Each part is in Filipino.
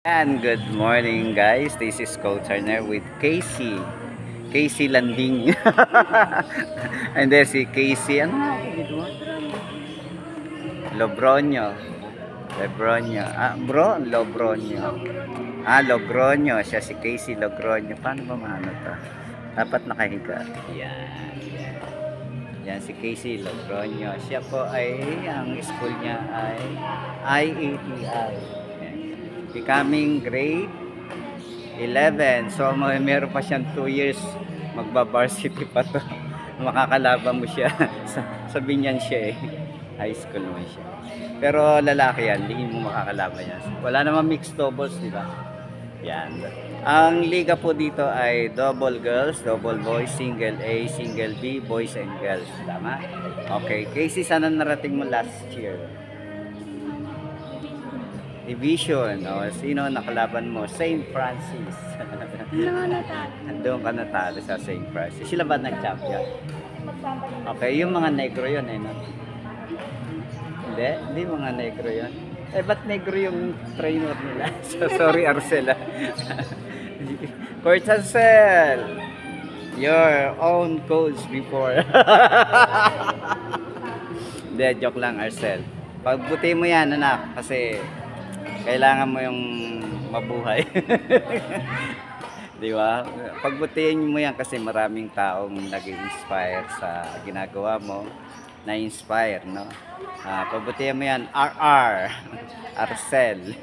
And good morning guys, this is Coach Turner with Casey Landing. And then si Casey, ano nga ako dito? Lobronyo. Lobronyo. Lobronyo. Logronyo. Siya si Casey Logronyo. Paano ba maano to? Dapat nakahiga. Yan. Yan si Casey Logronyo. Siya po ay, ang school niya ay IATI. Becoming grade 11. So meron pa siyang 2 years magba-varsity pa to. Makakalaban mo siya. Sabi niyan siya high school mo siya. Pero lalaki yan, hindi mo makakalaban yan. Wala namang mixed doubles, di ba? Yan. Ang liga po dito ay double girls, double boys, single A, single B, boys and girls. Tama? Okay. Casey, sana narating mo last year? Division. Sino nakalaban mo? St. Francis. Doon ka natalo sa St. Francis. Sila ba nag-champion? Okay, yung mga negro yun no? Hindi mga negro yun. Ba't negro yung trainer nila? So, sorry Arcel. Coach Arcel, your own coach before. Hindi, joke lang Arcel. Pagbuti mo yan anak, kasi kailangan mo yung mabuhay. Di ba? Pagbutihin mo yan kasi maraming taong nag-inspire sa ginagawa mo. Na-inspire, no? Pagbutihan mo yan, Arcel.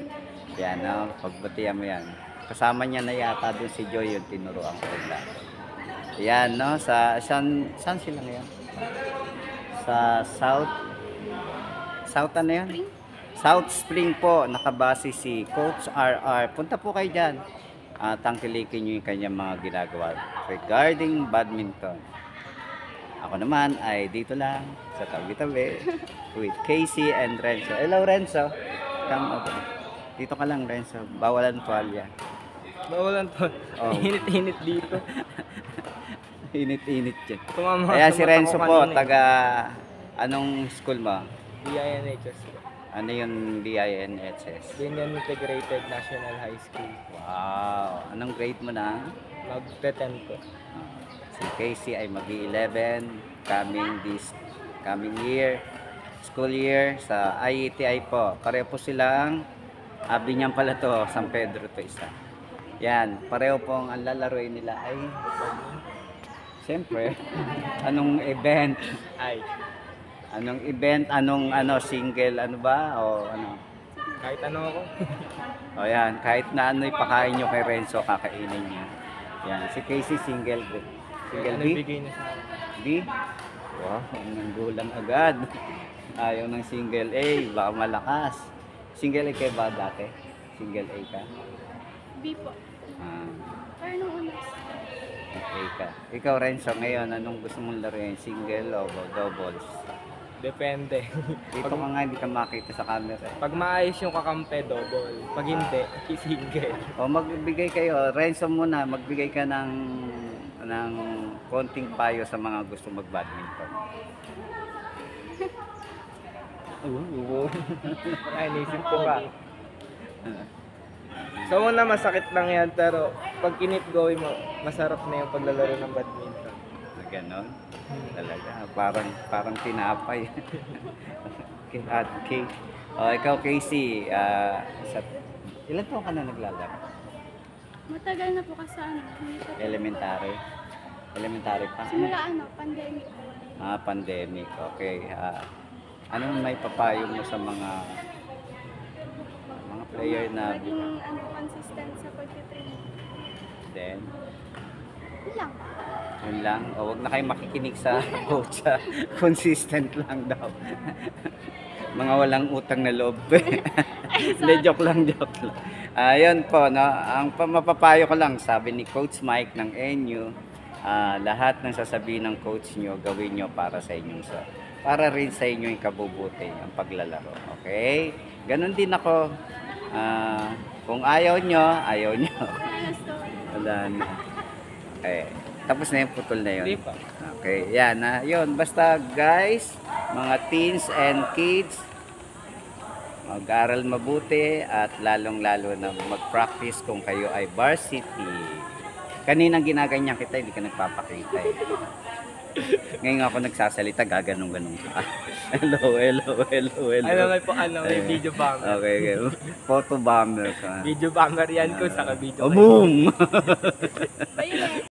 Yan, no? Pagbutihan mo yan. Kasama niya na yata dun si Joy yung tinuruan ko nila. Yan, no? Saan sila ngayon? Sa South ano yan? South Spring po, nakabase si Coach RR. Punta po kayo dyan. Tangkilikin nyo yung kanyang mga ginagawa regarding badminton. Ako naman ay dito lang sa tabi-tabi with Casey and Renzo. Hello Renzo. Come over. Dito ka lang Renzo. Bawalan tuwalya. Bawalan to. Init-init dito. Init-init dyan. Ayan si Renzo po, taga anong school mo? BINHS. Ano yung BINHS? Binyan Integrated National High School. Wow! Anong grade mo na? Mag-10 po. Si Casey ay mag-11 coming year, school year sa IETI po. Pareho po silang Binyan pala to, San Pedro to isa. Yan, pareho pong ang lalaroin nila ay siyempre, anong event? Anong single, ano ba? O ano? Kahit ano ako. O yan, kahit na ano ipakain nyo kay Renzo, kakainin niya. Yan, si Casey single B. Single B? Bigay na sa akin. B? Wow, ang gulang agad. Ayaw ng single A, baka malakas. Single A kayo ba dati? Single A ka? B po. Pero nung unas. A ka. Ikaw Renzo, ngayon, anong gusto mong laruin? Single o doubles? Depende. Dito ka nga, hindi ka makita sa camera. Pag maayos yung kakampe, double. Pag hindi, single. O magbigay kayo, Renzo muna, magbigay ka ng konting payo sa mga gusto mag-badminton. Ay, naisip ko ba? So una masakit lang yan, pero pag kinip going mo, masarap na yung paglalaro ng badminton. Ganon? Talaga, parang tinapay. Okay. Ikaw Casey, ilan taon ka na naglalaro? Matagal na po kasi hindi pa po. Elementary pa? Simula pandemic. Pandemic. Okay. Anong may papayo mo sa mga player na Maging consistent sa pagtitrain. then Yun lang. yun lang? O wag na kayo makikinig sa coach. Consistent lang daw. Mga walang utang na loob. Hindi, joke lang. Ayun po, no? Ang mapapayo ko lang, sabi ni Coach Mike ng NU, lahat ng sasabihin ng coach nyo, gawin nyo para sa inyong para rin sa inyo yung kabubuti, ang paglalaro. Okay? Ganon din ako. Kung ayaw nyo. Wala na. Okay. Tapos na yung putol na yun. Hindi pa. Okay. Yan. Yun. Basta guys, mga teens and kids, Mag-aral mabuti at lalong-lalo na mag-practice kung kayo ay varsity. Kaninang ginaganyan kita, hindi ka nagpapakita eh. Ngayon ako nagsasalita, gaganong-ganong ka. Hello. May po, may video bomber. Okay. Photo bomber ka. Video bomber yan ko, saka video. Oh, boom! Ayun.